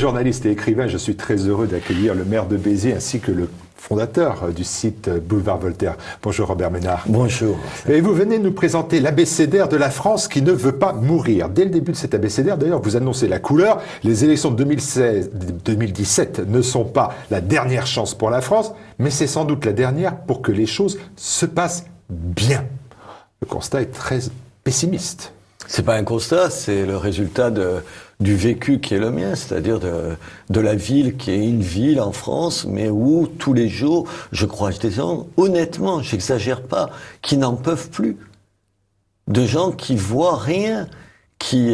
Journaliste et écrivain, je suis très heureux d'accueillir le maire de Béziers ainsi que le fondateur du site Boulevard Voltaire. Bonjour Robert Ménard. Bonjour. Et vous venez nous présenter l'abécédaire de la France qui ne veut pas mourir. Dès le début de cet abécédaire, d'ailleurs, vous annoncez la couleur. Les élections de 2017 ne sont pas la dernière chance pour la France, mais c'est sans doute la dernière pour que les choses se passent bien. Le constat est très pessimiste. C'est pas un constat, c'est le résultat du vécu qui est le mien, c'est-à-dire de la ville qui est une ville en France, mais où tous les jours, je croise des gens, honnêtement, j'exagère pas, qui n'en peuvent plus. De gens qui voient rien, qui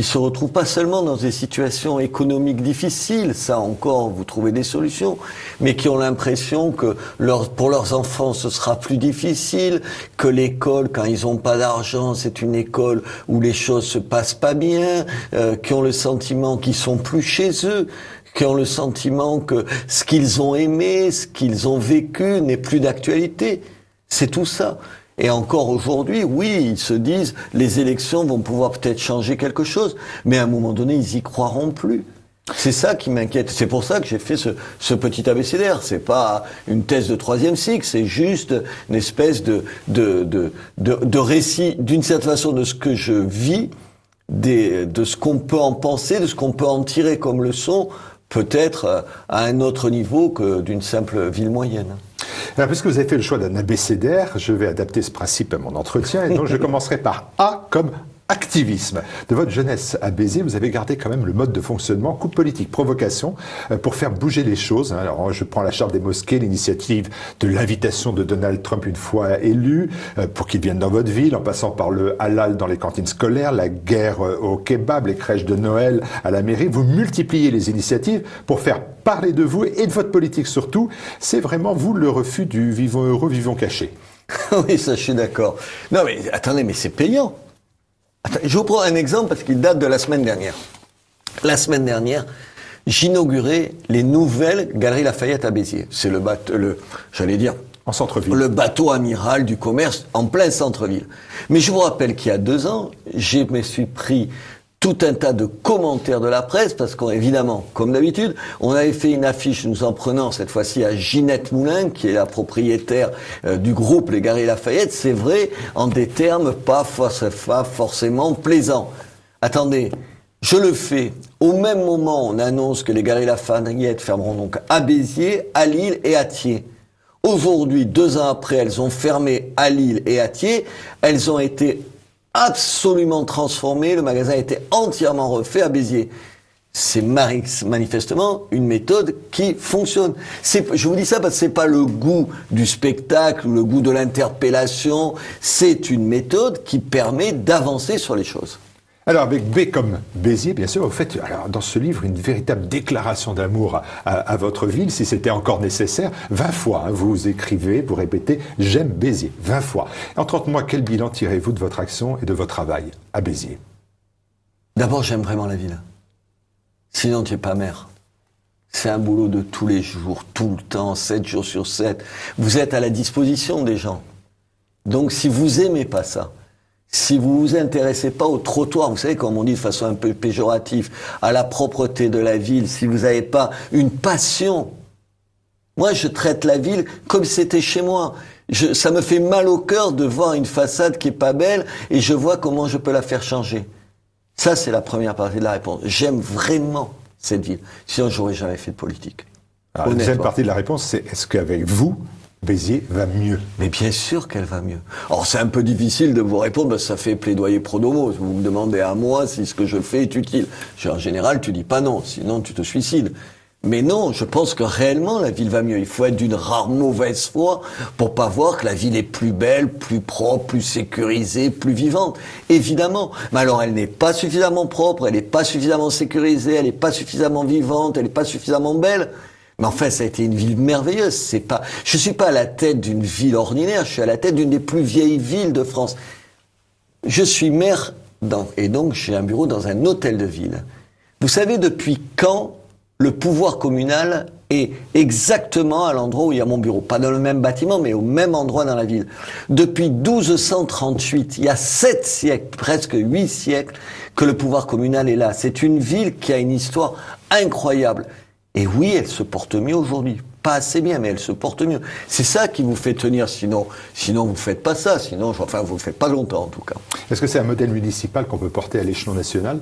se retrouvent pas seulement dans des situations économiques difficiles, ça encore, vous trouvez des solutions, mais qui ont l'impression que pour leurs enfants, ce sera plus difficile, que l'école, quand ils ont pas d'argent, c'est une école où les choses se passent pas bien, qui ont le sentiment qu'ils sont plus chez eux, qui ont le sentiment que ce qu'ils ont aimé, ce qu'ils ont vécu n'est plus d'actualité. C'est tout ça. Et encore aujourd'hui, oui, ils se disent, les élections vont pouvoir peut-être changer quelque chose, mais à un moment donné, ils y croiront plus. C'est ça qui m'inquiète. C'est pour ça que j'ai fait ce petit abécédaire. C'est pas une thèse de 3e cycle, c'est juste une espèce de récit, d'une certaine façon, de ce que je vis, de ce qu'on peut en penser, de ce qu'on peut en tirer comme leçon, peut-être à un autre niveau que d'une simple ville moyenne. Alors, puisque vous avez fait le choix d'un abécédaire, je vais adapter ce principe à mon entretien, et donc je commencerai par A comme activisme. De votre jeunesse à Béziers, vous avez gardé quand même le mode de fonctionnement coup politique, provocation, pour faire bouger les choses. Alors, je prends la charte des mosquées, l'initiative de l'invitation de Donald Trump une fois élu, pour qu'il vienne dans votre ville, en passant par le halal dans les cantines scolaires, la guerre au kebab, les crèches de Noël à la mairie. Vous multipliez les initiatives pour faire parler de vous et de votre politique surtout. C'est vraiment, vous, le refus du vivons heureux, vivons cachés. Oui, ça, je suis d'accord. Non, mais attendez, mais c'est payant. Je vous prends un exemple parce qu'il date de la semaine dernière. La semaine dernière, j'inaugurais les nouvelles Galeries Lafayette à Béziers. C'est j'allais dire, en centre-ville. Le bateau amiral du commerce en plein centre-ville. Mais je vous rappelle qu'il y a 2 ans, je me suis pris tout un tas de commentaires de la presse, parce qu'évidemment, comme d'habitude, on avait fait une affiche, nous en prenant cette fois-ci à Ginette Moulin, qui est la propriétaire du groupe Les Galeries Lafayette, c'est vrai, en des termes pas forcément plaisants. Attendez, je le fais. Au même moment, on annonce que les Galeries Lafayette fermeront donc à Béziers, à Lille et à Thiers. Aujourd'hui, 2 ans après, elles ont fermé à Lille et à Thiers. Elles ont été absolument transformé, le magasin a été entièrement refait à Béziers. C'est manifestement une méthode qui fonctionne. Je vous dis ça parce que c'est pas le goût du spectacle, le goût de l'interpellation, c'est une méthode qui permet d'avancer sur les choses. Alors, avec B comme Béziers, bien sûr, vous faites dans ce livre une véritable déclaration d'amour à votre ville, si c'était encore nécessaire. 20 fois, vous écrivez, vous répétez « J'aime Béziers », 20 fois. En 30 mois, quel bilan tirez-vous de votre action et de votre travail à Béziers? D'abord, j'aime vraiment la ville. Sinon, tu n'es pas maire. C'est un boulot de tous les jours, tout le temps, 7 jours sur 7. Vous êtes à la disposition des gens. Donc, si vous aimez pas ça, si vous vous intéressez pas au trottoir, vous savez, comme on dit de façon un peu péjorative, à la propreté de la ville, si vous n'avez pas une passion, moi je traite la ville comme si c'était chez moi. Ça me fait mal au cœur de voir une façade qui est pas belle et je vois comment je peux la faire changer. Ça, c'est la première partie de la réponse. J'aime vraiment cette ville. Sinon, j'aurais jamais fait de politique. Alors, la deuxième partie de la réponse, c'est est-ce qu'avec vous, Béziers va mieux? Mais bien sûr qu'elle va mieux. Alors c'est un peu difficile de vous répondre parce que ça fait plaidoyer pro domo. Vous me demandez à moi si ce que je fais est utile. En général, tu dis pas non, sinon tu te suicides. Mais non, je pense que réellement la ville va mieux. Il faut être d'une rare mauvaise foi pour pas voir que la ville est plus belle, plus propre, plus sécurisée, plus vivante. Évidemment. Mais alors elle n'est pas suffisamment propre, elle n'est pas suffisamment sécurisée, elle n'est pas suffisamment vivante, elle n'est pas suffisamment belle. Mais enfin, ça a été une ville merveilleuse. Je suis pas à la tête d'une ville ordinaire, je suis à la tête d'une des plus vieilles villes de France. Je suis maire et donc j'ai un bureau dans un hôtel de ville. Vous savez depuis quand le pouvoir communal est exactement à l'endroit où il y a mon bureau. Pas dans le même bâtiment, mais au même endroit dans la ville. Depuis 1238, il y a 7 siècles, presque 8 siècles, que le pouvoir communal est là. C'est une ville qui a une histoire incroyable. Et oui, elle se porte mieux aujourd'hui. Pas assez bien, mais elle se porte mieux. C'est ça qui vous fait tenir, sinon vous faites pas ça, sinon, enfin, vous le faites pas longtemps, en tout cas. Est-ce que c'est un modèle municipal qu'on peut porter à l'échelon national ?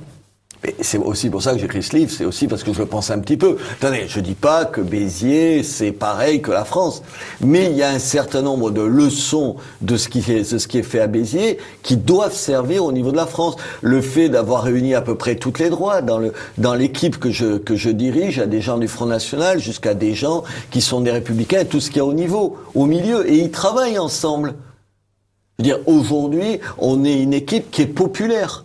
Et c'est aussi pour ça que j'écris ce livre, c'est aussi parce que je le pense un petit peu. Attendez, je dis pas que Béziers, c'est pareil que la France. Mais il y a un certain nombre de leçons de ce qui est fait à Béziers qui doivent servir au niveau de la France. Le fait d'avoir réuni à peu près toutes les droites dans l'équipe que je dirige, à des gens du Front National jusqu'à des gens qui sont des Républicains, tout ce qu'il y a au milieu. Et ils travaillent ensemble. Je veux dire, aujourd'hui, on est une équipe qui est populaire.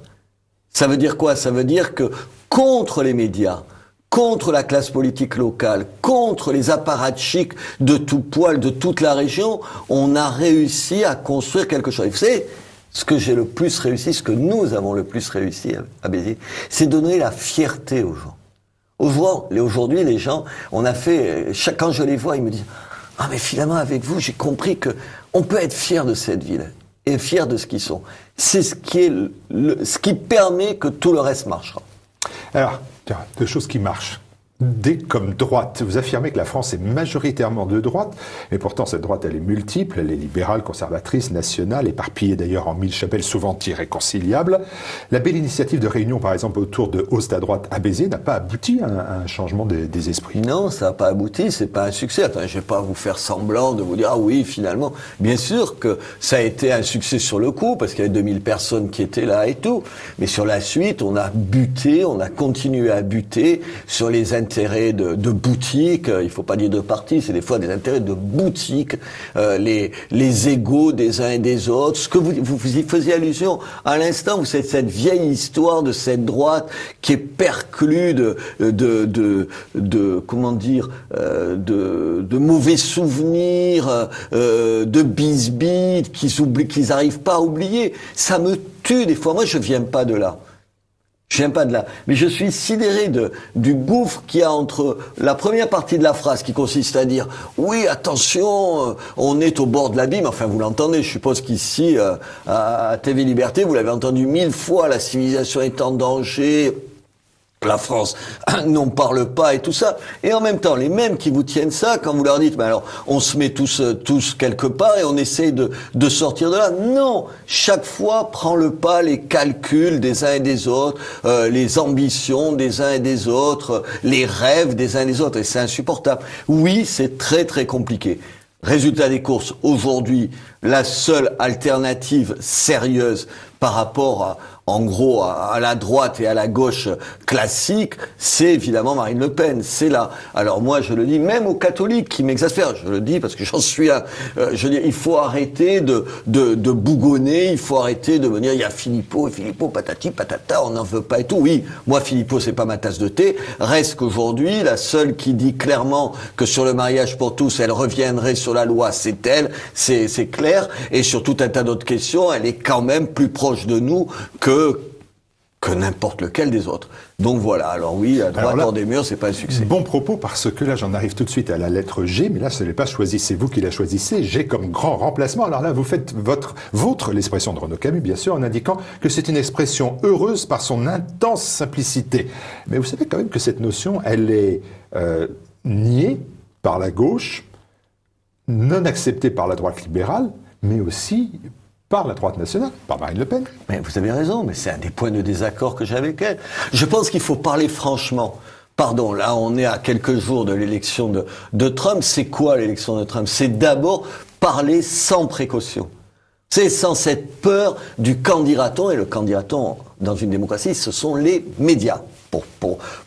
Ça veut dire quoi? Ça veut dire que contre les médias, contre la classe politique locale, contre les apparatchiks de tout poil, de toute la région, on a réussi à construire quelque chose. Et vous savez, ce que j'ai le plus réussi, ce que nous avons le plus réussi à Béziers, c'est donner la fierté aux gens. Aujourd'hui, les gens, quand je les vois, ils me disent « Ah, mais finalement, avec vous, j'ai compris que on peut être fier de cette ville. » et fiers de ce qu'ils sont. C'est ce qui permet que tout le reste marchera. Alors, deux choses qui marchent. Comme droite, vous affirmez que la France est majoritairement de droite, mais pourtant cette droite elle est multiple, elle est libérale, conservatrice, nationale, éparpillée d'ailleurs en 1000 chapelles souvent irréconciliables. La belle initiative de réunion par exemple autour de Hausse à droite à Béziers n'a pas abouti à un changement des esprits. Non, ça n'a pas abouti, c'est pas un succès. Attends, je vais pas vous faire semblant de vous dire ah oui finalement. Bien sûr que ça a été un succès sur le coup parce qu'il y avait 2000 personnes qui étaient là et tout, mais sur la suite on a continué à buter sur les intérêts de boutiques, il faut pas dire de partis, c'est des fois des intérêts de boutiques, les égos des uns et des autres. Ce que vous y faisiez allusion à l'instant, vous savez, cette vieille histoire de cette droite qui est perclue comment dire, de mauvais souvenirs, de bisbites qu'ils arrivent pas à oublier. Ça me tue des fois. Moi, je viens pas de là. Je viens pas de là. Mais je suis sidéré du gouffre qu'il y a entre la première partie de la phrase qui consiste à dire « Oui, attention, on est au bord de l'abîme ». Enfin, vous l'entendez, je suppose qu'ici, à TV Liberté, vous l'avez entendu 1000 fois, la civilisation est en danger, la France n'en parle pas et tout ça. Et en même temps, les mêmes qui vous tiennent ça, quand vous leur dites, mais alors, on se met tous quelque part et on essaye de sortir de là. Non! Chaque fois prend le pas les calculs des uns et des autres, les ambitions des uns et des autres, les rêves des uns et des autres. Et c'est insupportable. Oui, c'est très très compliqué. Résultat des courses, aujourd'hui, la seule alternative sérieuse par rapport en gros, à la droite et à la gauche classique, c'est évidemment Marine Le Pen. C'est là. Alors moi, je le dis même aux catholiques qui m'exaspèrent. Je le dis parce que j'en suis un. Je dis, il faut arrêter de bougonner. Il faut arrêter de me dire, il y a Philippot, patati, patata, on n'en veut pas et tout. Oui, moi, Philippot, c'est pas ma tasse de thé. Reste qu'aujourd'hui, la seule qui dit clairement que sur le mariage pour tous, elle reviendrait sur la loi, c'est elle. C'est clair. Et sur tout un tas d'autres questions, elle est quand même plus proche de nous que n'importe lequel des autres. Donc voilà, alors oui, à droite hors des murs, c'est pas un succès. Bon propos, parce que là, j'en arrive tout de suite à la lettre G, mais là, ce n'est pas choisi, c'est vous qui la choisissez. G comme grand remplacement. Alors là, vous faites vôtre l'expression de Renaud Camus, bien sûr, en indiquant que c'est une expression heureuse par son intense simplicité. Mais vous savez quand même que cette notion, elle est niée par la gauche, non acceptée par la droite libérale, mais aussi par la droite nationale, par Marine Le Pen. Mais vous avez raison, mais c'est un des points de désaccord que j'ai avec elle. Je pense qu'il faut parler franchement. Pardon, là on est à quelques jours de l'élection de Trump. C'est quoi l'élection de Trump? C'est d'abord parler sans précaution. C'est sans cette peur du candidaton, et le candidaton dans une démocratie, ce sont les médias.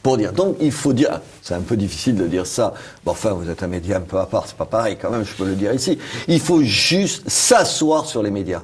Pour dire. Donc, il faut dire, c'est un peu difficile de dire ça. Bon, enfin, vous êtes un média un peu à part, c'est pas pareil quand même, je peux le dire ici. Il faut juste s'asseoir sur les médias.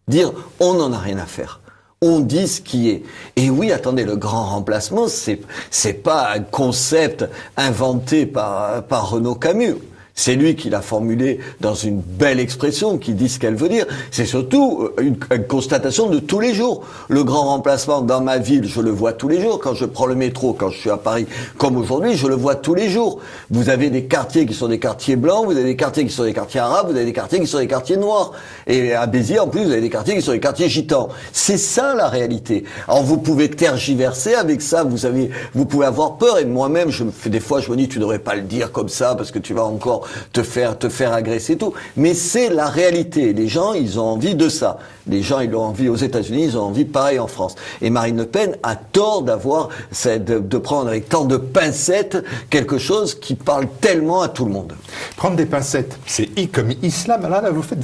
Dire, on n'en a rien à faire. On dit ce qui est. Et oui, attendez, le grand remplacement, c'est pas un concept inventé par Renaud Camus. C'est lui qui l'a formulé dans une belle expression qui dit ce qu'elle veut dire. C'est surtout une constatation de tous les jours. Le grand remplacement dans ma ville, je le vois tous les jours. Quand je prends le métro, quand je suis à Paris, comme aujourd'hui, je le vois tous les jours. Vous avez des quartiers qui sont des quartiers blancs, vous avez des quartiers qui sont des quartiers arabes, vous avez des quartiers qui sont des quartiers noirs. Et à Béziers, en plus, vous avez des quartiers qui sont des quartiers gitans. C'est ça la réalité. Alors vous pouvez tergiverser avec ça, vous pouvez avoir peur. Et moi-même, des fois, je me dis, tu devrais pas le dire comme ça parce que tu vas encore te faire agresser et tout. Mais c'est la réalité. Les gens, ils ont envie de ça. Les gens, ils ont envie aux États-Unis, ils ont envie pareil en France. Et Marine Le Pen a tort de prendre avec tant de pincettes quelque chose qui parle tellement à tout le monde. Prendre des pincettes, c'est I comme islam. Là, vous faites,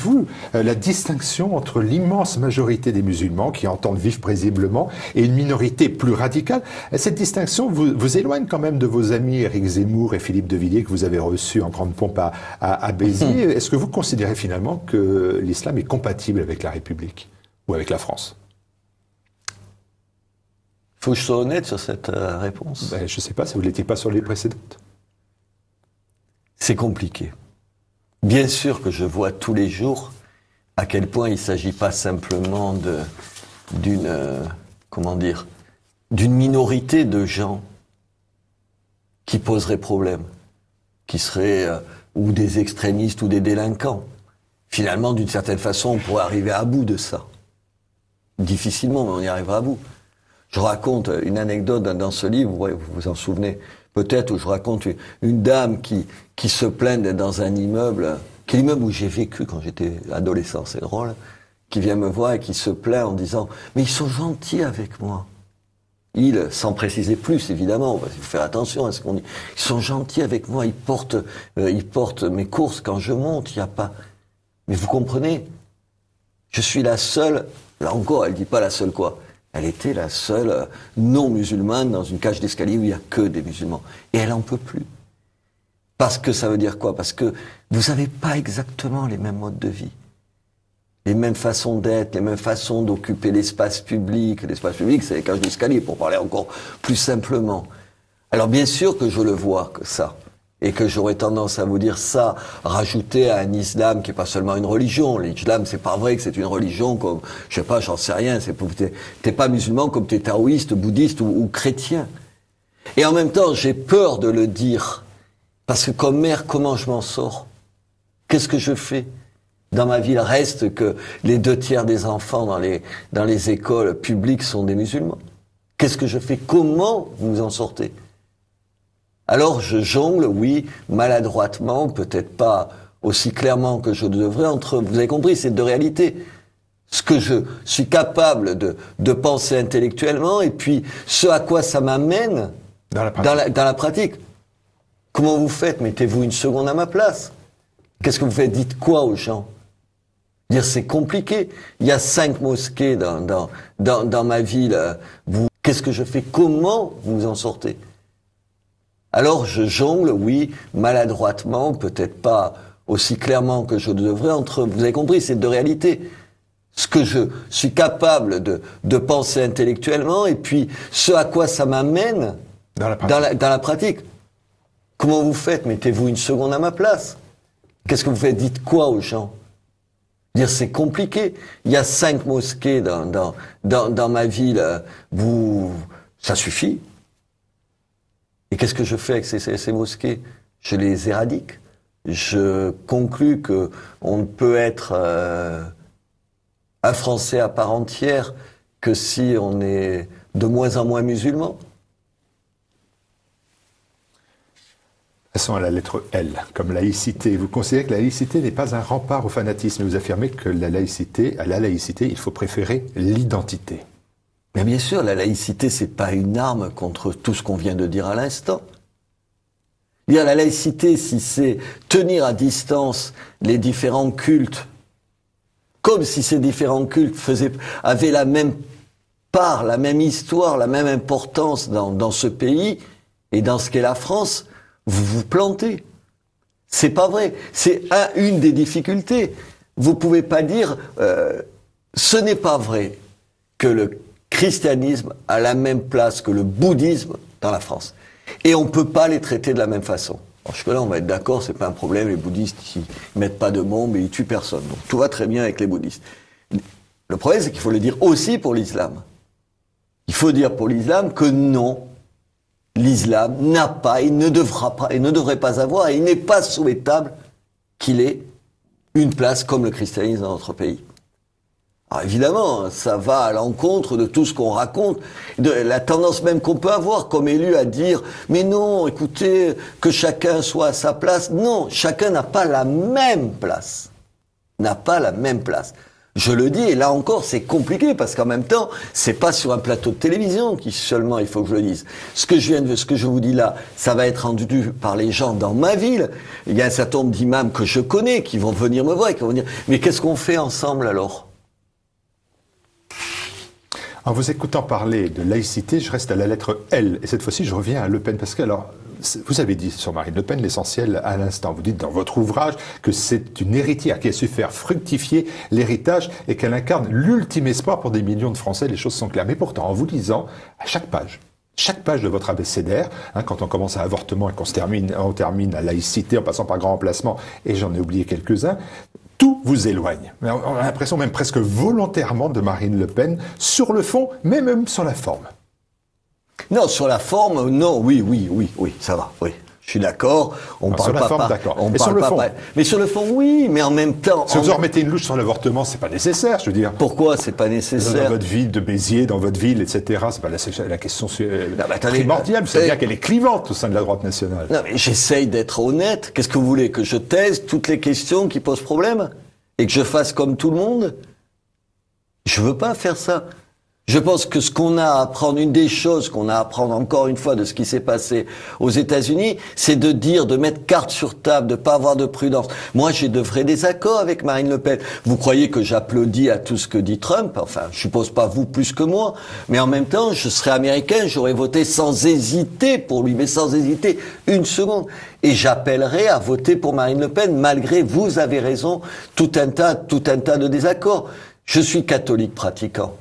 la distinction entre l'immense majorité des musulmans qui entendent vivre paisiblement et une minorité plus radicale. Cette distinction vous éloigne quand même de vos amis Éric Zemmour et Philippe de Villiers que vous avez reçus en grande pompe à Béziers. Est-ce que vous considérez finalement que l'islam est compatible avec la République ou avec la France? Faut que je sois honnête sur cette réponse. Je ne sais pas, si vous ne l'étiez pas sur les précédentes. C'est compliqué. Bien sûr que je vois tous les jours à quel point il ne s'agit pas simplement d'une minorité de gens qui poseraient problème, qui seraient ou des extrémistes ou des délinquants. Finalement, d'une certaine façon, on pourrait arriver à bout de ça. Difficilement, mais on y arrivera à bout. Je raconte une anecdote dans ce livre, vous vous en souvenez peut-être, où je raconte une dame qui se plaint d'être dans un immeuble, qui est l'immeuble où j'ai vécu quand j'étais adolescent, c'est drôle, qui vient me voir et qui se plaint en disant « Mais ils sont gentils avec moi ». Ils, sans préciser plus, évidemment, il faut faire attention à ce qu'on dit. Ils sont gentils avec moi, ils portent mes courses quand je monte, il n'y a pas... Mais vous comprenez, je suis la seule, là encore, elle dit pas la seule quoi, elle était la seule non-musulmane dans une cage d'escalier où il n'y a que des musulmans. Et elle en peut plus. Parce que ça veut dire quoi? Parce que vous n'avez pas exactement les mêmes modes de vie. Les mêmes façons d'être, les mêmes façons d'occuper l'espace public. L'espace public, c'est les cages d'escalier, pour parler encore plus simplement. Alors bien sûr que je le vois, que ça. Et que j'aurais tendance à vous dire ça, rajouter à un islam qui est pas seulement une religion. L'islam, c'est pas vrai que c'est une religion comme, je sais pas, j'en sais rien, t'es pas musulman comme t'es taoïste, bouddhiste ou chrétien. Et en même temps, j'ai peur de le dire. Parce que comme mère, comment je m'en sors? Qu'est-ce que je fais? Dans ma ville, reste que les 2/3 des enfants dans les écoles publiques sont des musulmans. Qu'est-ce que je fais? Comment vous en sortez? Alors je jongle, oui, maladroitement, peut-être pas aussi clairement que je devrais, vous avez compris, c'est deux réalités. Ce que je suis capable de penser intellectuellement et puis ce à quoi ça m'amène dans la pratique. Comment vous faites? Mettez-vous une seconde à ma place. Qu'est-ce que vous faites? Dites quoi aux gens? Dire c'est compliqué. Il y a 5 mosquées dans ma ville. Qu'est-ce que je fais? Comment vous en sortez? Alors je jongle, oui, maladroitement, peut-être pas aussi clairement que je devrais, vous avez compris, c'est deux réalités. Ce que je suis capable de penser intellectuellement et puis ce à quoi ça m'amène dans la pratique. Comment vous faites? Mettez-vous une seconde à ma place. Qu'est-ce que vous faites? Dites quoi aux gens? Dire c'est compliqué. Il y a 5 mosquées dans ma ville. Ça suffit. Et qu'est-ce que je fais avec ces mosquées? Je les éradique. Je conclus que on ne peut être un Français à part entière que si on est de moins en moins musulman. Passons à la lettre L, comme laïcité. Vous considérez que la laïcité n'est pas un rempart au fanatisme. Vous affirmez que à la laïcité, il faut préférer l'identité. Mais bien sûr, la laïcité, c'est pas une arme contre tout ce qu'on vient de dire à l'instant. Dire la laïcité, si c'est tenir à distance les différents cultes, comme si ces différents cultes avaient la même part, la même histoire, la même importance dans ce pays et dans ce qu'est la France, vous vous plantez. C'est pas vrai. C'est une des difficultés. Vous pouvez pas dire, ce n'est pas vrai que le christianisme a la même place que le bouddhisme dans la France. Et on peut pas les traiter de la même façon. Jusque-là, on va être d'accord, c'est pas un problème, les bouddhistes, ils mettent pas de bombes et ils tuent personne. Donc tout va très bien avec les bouddhistes. Le problème, c'est qu'il faut le dire aussi pour l'islam. Il faut dire pour l'islam que non, l'islam n'a pas, il ne devra pas, et ne devrait pas avoir, et il n'est pas souhaitable qu'il ait une place comme le christianisme dans notre pays. Alors évidemment, ça va à l'encontre de tout ce qu'on raconte, de la tendance même qu'on peut avoir comme élu à dire « Mais non, écoutez, que chacun soit à sa place ». Non, chacun n'a pas la même place. N'a pas la même place. Je le dis, et là encore, c'est compliqué, parce qu'en même temps, c'est pas sur un plateau de télévision qui seulement il faut que je le dise. Ce que je vous dis là, ça va être entendu par les gens dans ma ville. Il y a un certain nombre d'imams que je connais qui vont venir me voir et qui vont dire « Mais qu'est-ce qu'on fait ensemble alors ?» En vous écoutant parler de laïcité, je reste à la lettre L. Et cette fois-ci, je reviens à Le Pen. Parce que, alors, vous avez dit sur Marine Le Pen l'essentiel à l'instant. Vous dites dans votre ouvrage que c'est une héritière qui a su faire fructifier l'héritage et qu'elle incarne l'ultime espoir pour des millions de Français. Les choses sont claires. Mais pourtant, en vous lisant, à chaque page de votre abécédaire, quand on commence à avortement et on termine à laïcité en passant par grand remplacement, et j'en ai oublié quelques-uns, tout vous éloigne. On a l'impression même presque volontairement de Marine Le Pen, sur le fond, mais même sur la forme. Non, sur la forme, non, oui, ça va, oui. Je suis d'accord, on parle sur la pas forme, d'accord. Et sur le fond? Mais sur le fond, oui, mais en même temps... Si vous en remettez une louche sur l'avortement, c'est pas nécessaire, je veux dire. Pourquoi c'est pas nécessaire? Dans votre ville de Béziers, dans votre ville, etc., c'est pas la question primordiale, vous savez bien qu'elle est clivante au sein de la droite nationale. Non, mais j'essaye d'être honnête. Qu'est-ce que vous voulez? Que je taise toutes les questions qui posent problème? Et que je fasse comme tout le monde? Je veux pas faire ça. Je pense que ce qu'on a à apprendre, une des choses qu'on a à apprendre encore une fois de ce qui s'est passé aux États-Unis, c'est de dire, de mettre carte sur table, de pas avoir de prudence. Moi, j'ai de vrais désaccords avec Marine Le Pen. Vous croyez que j'applaudis à tout ce que dit Trump? Enfin, je suppose pas vous plus que moi. Mais en même temps, je serais américain, j'aurais voté sans hésiter pour lui, mais sans hésiter une seconde. Et j'appellerai à voter pour Marine Le Pen, malgré, vous avez raison, tout un tas de désaccords. Je suis catholique pratiquant.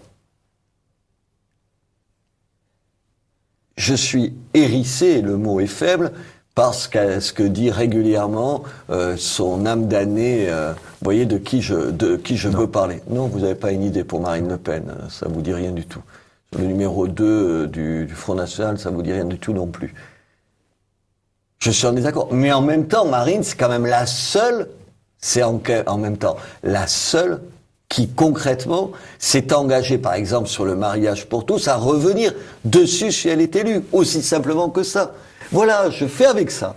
Je suis hérissé, le mot est faible, parce qu'à ce que dit régulièrement son âme damnée, vous voyez de qui je veux parler. Non, vous n'avez pas une idée pour Marine Le Pen, ça vous dit rien du tout. Sur le numéro 2 du Front National, ça vous dit rien du tout non plus. Je suis en désaccord. Mais en même temps, Marine, c'est quand même la seule, en même temps la seule qui concrètement s'est engagée, par exemple, sur le mariage pour tous, à revenir dessus si elle est élue. Aussi simplement que ça. Voilà, je fais avec ça.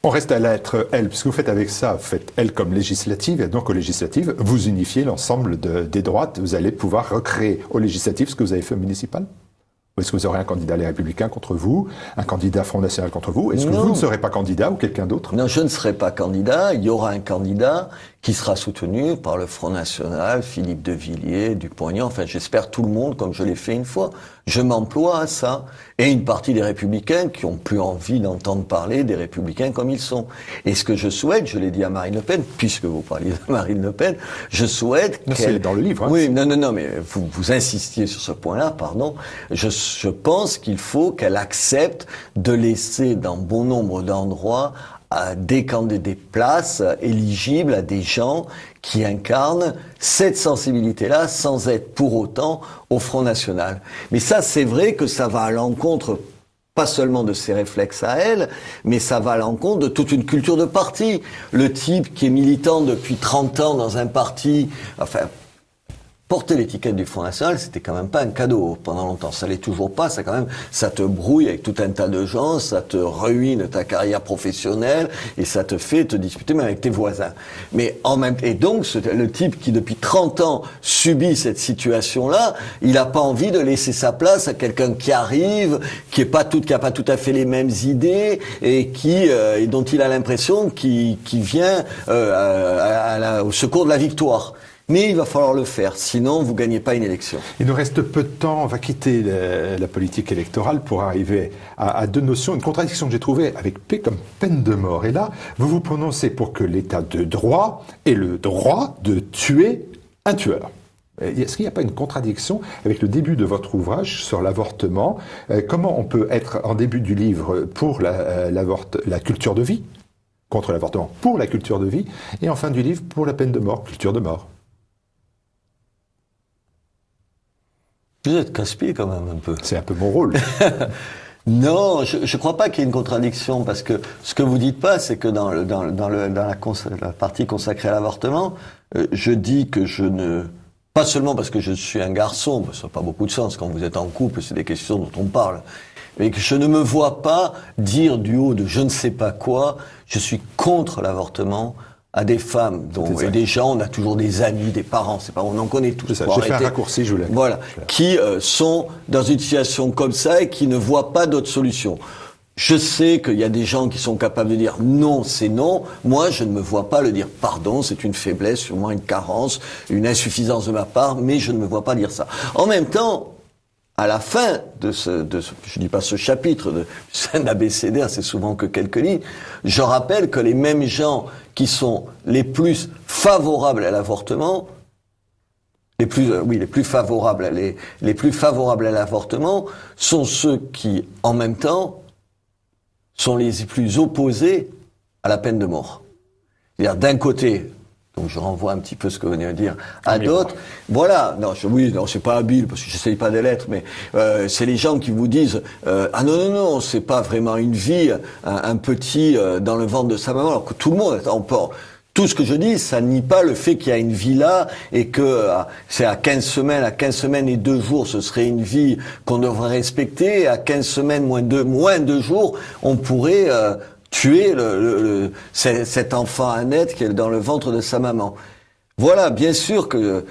On reste à la lettre L, puisque vous faites avec ça, vous faites L comme législative, et donc aux législatives, vous unifiez l'ensemble des droites, vous allez pouvoir recréer aux législatives ce que vous avez fait au municipal? Ou est-ce que vous aurez un candidat Les Républicains contre vous, un candidat Front National contre vous? Est-ce que vous ne serez pas candidat ou quelqu'un d'autre? Non, je ne serai pas candidat. Il y aura un candidat qui sera soutenu par le Front National, Philippe de Villiers, Dupont-Aignan, enfin j'espère tout le monde, comme je l'ai fait une fois. Je m'emploie à ça. Et une partie des Républicains qui ont plus envie d'entendre parler des Républicains comme ils sont. Et ce que je souhaite, je l'ai dit à Marine Le Pen, puisque vous parliez de Marine Le Pen, je souhaite qu'elle... C'est dans le livre. Hein, oui, non, mais vous insistiez sur ce point-là, pardon. Je pense qu'il faut qu'elle accepte de laisser dans bon nombre d'endroits des places éligibles à des gens qui incarnent cette sensibilité-là sans être pour autant au Front National. Mais ça, c'est vrai que ça va à l'encontre pas seulement de ses réflexes à elle, mais ça va à l'encontre de toute une culture de parti. Le type qui est militant depuis 30 ans dans un parti, enfin... Porter l'étiquette du Front National, c'était quand même pas un cadeau pendant longtemps. Ça l'est toujours pas. Ça te brouille avec tout un tas de gens, ça te ruine ta carrière professionnelle et ça te fait te disputer même avec tes voisins. Mais et donc, le type qui depuis 30 ans subit cette situation-là, il a pas envie de laisser sa place à quelqu'un qui arrive, qui a pas tout à fait les mêmes idées et dont il a l'impression qu'il vient au secours de la victoire. Mais il va falloir le faire, sinon vous ne gagnez pas une élection. Il nous reste peu de temps, on va quitter la politique électorale pour arriver à deux notions, une contradiction que j'ai trouvée avec P comme peine de mort. Et là, vous vous prononcez pour que l'État de droit ait le droit de tuer un tueur. Est-ce qu'il n'y a pas une contradiction avec le début de votre ouvrage sur l'avortement? Comment on peut être en début du livre pour la culture de vie, contre l'avortement, pour la culture de vie, et en fin du livre pour la peine de mort, culture de mort? Vous êtes casse-pied quand même un peu. C'est un peu mon rôle. Non, je ne crois pas qu'il y ait une contradiction, parce que ce que vous dites pas, c'est que dans la partie consacrée à l'avortement, je dis que je ne... Pas seulement parce que je suis un garçon, parce que ça n'a pas beaucoup de sens, quand vous êtes en couple, c'est des questions dont on parle, mais que je ne me vois pas dire du haut de je ne sais pas quoi, je suis contre l'avortement à des femmes, et des gens, on a toujours des amis, des parents, c'est pas, on en connaît tous. J'ai fait un raccourci, je voulais. Voilà, qui sont dans une situation comme ça et qui ne voient pas d'autre solution. Je sais qu'il y a des gens qui sont capables de dire non, c'est non. Moi, je ne me vois pas le dire pardon, c'est une faiblesse, sûrement une carence, une insuffisance de ma part, mais je ne me vois pas dire ça. En même temps, à la fin je dis pas ce chapitre, c'est un abécédaire, c'est souvent que quelques lignes, je rappelle que les mêmes gens qui sont les plus favorables à l'avortement, les plus favorables à l'avortement sont ceux qui, en même temps, sont les plus opposés à la peine de mort. C'est-à-dire, d'un côté, donc je renvoie un petit peu ce que vous venez de dire à d'autres, voilà, non, c'est pas habile, parce que j'essaye pas de l'être, mais c'est les gens qui vous disent ah non, c'est pas vraiment une vie, un petit dans le ventre de sa maman, alors que tout le monde est en port. Tout ce que je dis, ça nie pas le fait qu'il y a une vie là et que c'est à 15 semaines et 2 jours, ce serait une vie qu'on devrait respecter. À 15 semaines moins 2 jours, on pourrait tuer cet enfant à naître qui est dans le ventre de sa maman. Voilà, bien sûr que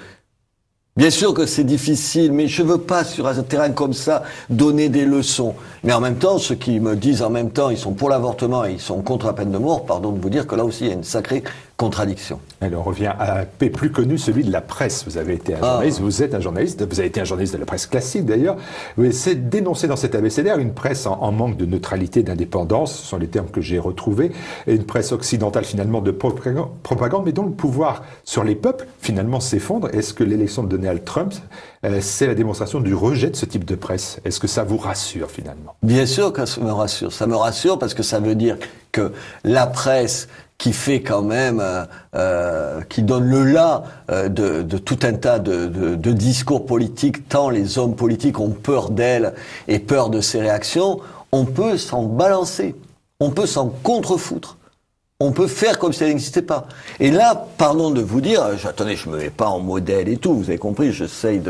c'est difficile, mais je veux pas sur un terrain comme ça donner des leçons. Mais en même temps, ceux qui me disent en même temps ils sont pour l'avortement et ils sont contre la peine de mort, pardon de vous dire que là aussi il y a une sacrée contradiction. Alors on revient à un P plus connu, celui de la presse. Vous avez été un journaliste, vous êtes un journaliste, vous avez été un journaliste de la presse classique d'ailleurs. Vous avez dénoncé dans cet abécédaire une presse en manque de neutralité, d'indépendance, ce sont les termes que j'ai retrouvés, et une presse occidentale finalement de propagande, mais dont le pouvoir sur les peuples finalement s'effondre. Est-ce que l'élection de Donald Trump, c'est la démonstration du rejet de ce type de presse? Est-ce que ça vous rassure finalement? Bien sûr que ça me rassure. Ça me rassure parce que ça veut dire que la presse qui fait quand même, qui donne le là de tout un tas de discours politiques, tant les hommes politiques ont peur d'elle et peur de ses réactions, on peut s'en balancer, on peut s'en contrefoutre. On peut faire comme si elle n'existait pas. Et là, pardon de vous dire, attendez, je me mets pas en modèle et tout, vous avez compris, j'essaye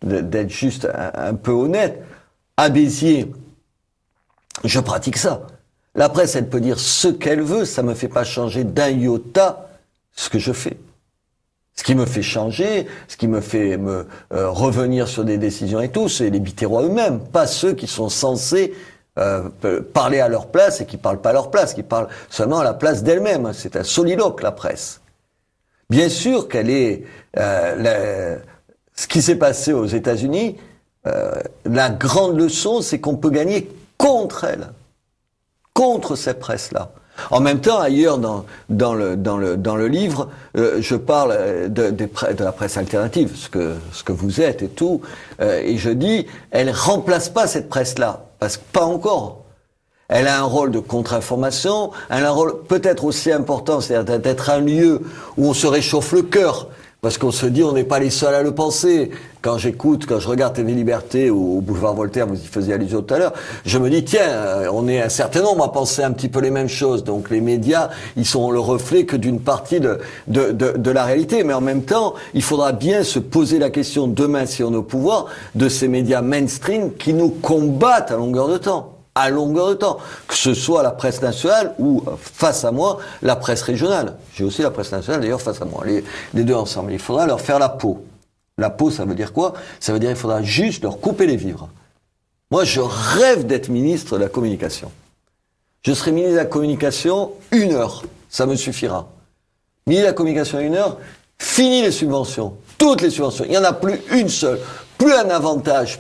d'être juste un peu honnête. À Béziers, je pratique ça. La presse, elle peut dire ce qu'elle veut, ça me fait pas changer d'un iota ce que je fais. Ce qui me fait changer, ce qui me fait revenir sur des décisions et tout, c'est les Biterrois eux-mêmes, pas ceux qui sont censés parler à leur place et qui parlent pas à leur place, qui parlent seulement à la place d'elle-même. C'est un soliloque, la presse. Bien sûr qu'elle est... ce qui s'est passé aux États-Unis, la grande leçon, c'est qu'on peut gagner contre elle, contre cette presse-là. En même temps, ailleurs dans le livre, je parle de la presse alternative, ce que vous êtes et tout, et je dis, elle remplace pas cette presse-là, parce que pas encore. Elle a un rôle de contre-information, elle a un rôle peut-être aussi important, c'est-à-dire d'être un lieu où on se réchauffe le cœur, parce qu'on se dit on n'est pas les seuls à le penser. Quand je regarde TV Liberté ou au Boulevard Voltaire, vous y faisiez allusion tout à l'heure, je me dis tiens, on est un certain nombre à penser un petit peu les mêmes choses. Donc les médias, ils sont le reflet que d'une partie de la réalité. Mais en même temps, il faudra bien se poser la question demain, si on est au pouvoir, de ces médias mainstream qui nous combattent à longueur de temps. À longueur de temps, que ce soit la presse nationale ou, face à moi, la presse régionale. J'ai aussi la presse nationale, d'ailleurs, face à moi. Les deux ensemble. Il faudra leur faire la peau. La peau, ça veut dire quoi? Ça veut dire qu'il faudra juste leur couper les vivres. Moi, je rêve d'être ministre de la communication. Je serai ministre de la communication 1 heure. Ça me suffira. Ministre de la communication 1 heure, fini les subventions. Toutes les subventions. Il n'y en a plus une seule. Plus un avantage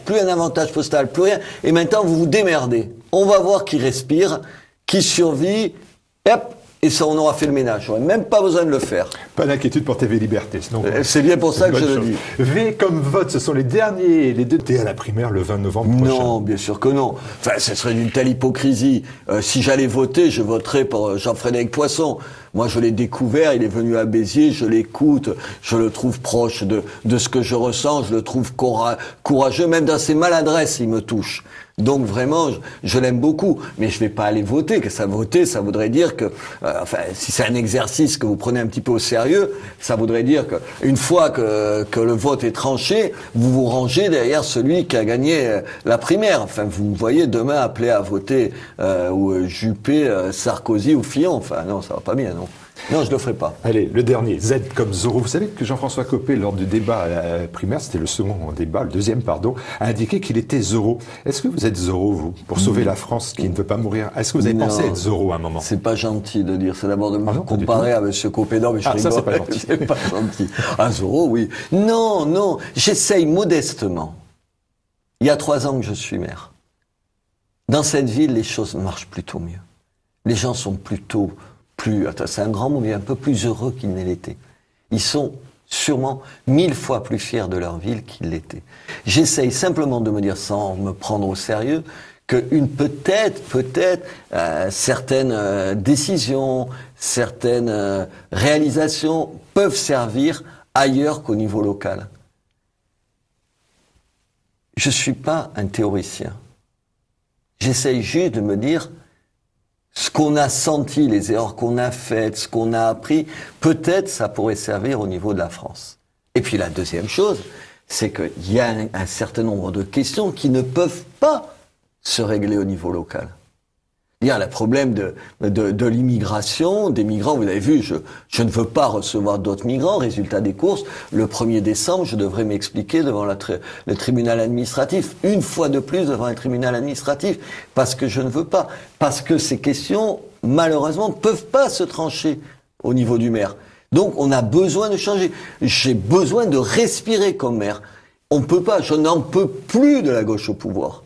postal, plus rien. Et maintenant, vous vous démerdez. On va voir qui respire, qui survit, et ça, on aura fait le ménage. J'aurais même pas besoin de le faire. Pas d'inquiétude pour TV Liberté. C'est bien pour ça que je le dis. V comme vote, ce sont les deux thés à la primaire le 20 novembre prochain. Non, bien sûr que non. Enfin, ce serait d'une telle hypocrisie. Si j'allais voter, je voterais pour Jean-Frédéric Poisson. Moi, je l'ai découvert, il est venu à Béziers, je l'écoute, je le trouve proche de ce que je ressens, je le trouve courageux, même dans ses maladresses, il me touche. Donc vraiment, je l'aime beaucoup, mais je vais pas aller voter. Que ça voter, ça voudrait dire que, enfin, si c'est un exercice que vous prenez un petit peu au sérieux, ça voudrait dire que une fois que le vote est tranché, vous vous rangez derrière celui qui a gagné la primaire. Enfin, vous voyez demain appelé à voter ou Juppé, Sarkozy ou Fillon. Enfin, non, ça va pas bien, non. Non, je ne le ferai pas. Allez, le dernier, Z comme Zorro. Vous savez que Jean-François Copé, lors du débat à la primaire, c'était le second débat, le deuxième, pardon, a indiqué qu'il était Zorro. Est-ce que vous êtes Zorro, vous, pour sauver la France qui ne veut pas mourir? Est-ce que vous avez pensé être Zorro à un moment? C'est pas gentil de dire. C'est d'abord de me comparer à M. Copé. Non, mais je ça, c'est pas gentil. C'est pas gentil. Ah, Zorro, oui. Non, non. J'essaye modestement. Il y a 3 ans que je suis maire. Dans cette ville, les choses marchent plutôt mieux. Les gens sont plutôt c'est un grand mot, mais un peu plus heureux qu'ils ne l'étaient. Ils sont sûrement 1000 fois plus fiers de leur ville qu'ils l'étaient. J'essaye simplement de me dire, sans me prendre au sérieux, qu'une certaines décisions, certaines réalisations peuvent servir ailleurs qu'au niveau local. Je suis pas un théoricien. J'essaye juste de me dire, ce qu'on a senti, les erreurs qu'on a faites, ce qu'on a appris, peut-être ça pourrait servir au niveau de la France. Et puis la deuxième chose, c'est qu'il y a un certain nombre de questions qui ne peuvent pas se régler au niveau local. Il y a le problème de l'immigration, des migrants. Vous avez vu, je ne veux pas recevoir d'autres migrants. Résultat des courses, le 1er décembre, je devrais m'expliquer devant le tribunal administratif. Une fois de plus devant un tribunal administratif. Parce que je ne veux pas. Parce que ces questions, malheureusement, ne peuvent pas se trancher au niveau du maire. Donc, on a besoin de changer. J'ai besoin de respirer comme maire. On ne peut pas. Je n'en peux plus de la gauche au pouvoir.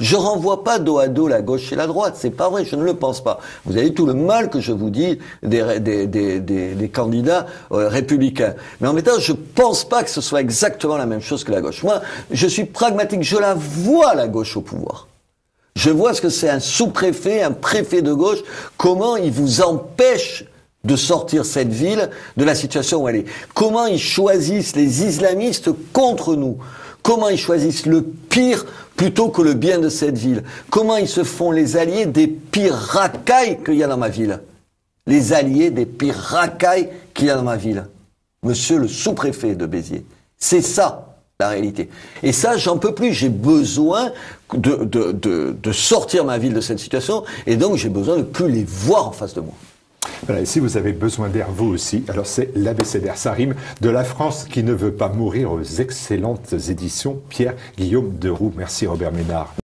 Je renvoie pas dos à dos la gauche et la droite, c'est pas vrai, je ne le pense pas. Vous avez tout le mal que je vous dis des candidats républicains. Mais en même temps, je pense pas que ce soit exactement la même chose que la gauche. Moi, je suis pragmatique, je la vois la gauche au pouvoir. Je vois ce que c'est un sous-préfet, un préfet de gauche, comment il vous empêche de sortir cette ville de la situation où elle est. Comment ils choisissent les islamistes contre nous. Comment ils choisissent le pire plutôt que le bien de cette ville. Comment ils se font les alliés des pires racailles qu'il y a dans ma ville. Les alliés des pires racailles qu'il y a dans ma ville. Monsieur le sous-préfet de Béziers. C'est ça, la réalité. Et ça, j'en peux plus. J'ai besoin de sortir ma ville de cette situation. Et donc, j'ai besoin de plus les voir en face de moi. Voilà, et si vous avez besoin d'air, vous aussi, alors c'est l'abécédaire, ça rime, de la France qui ne veut pas mourir aux excellentes éditions Pierre-Guillaume Deroux. Merci Robert Ménard.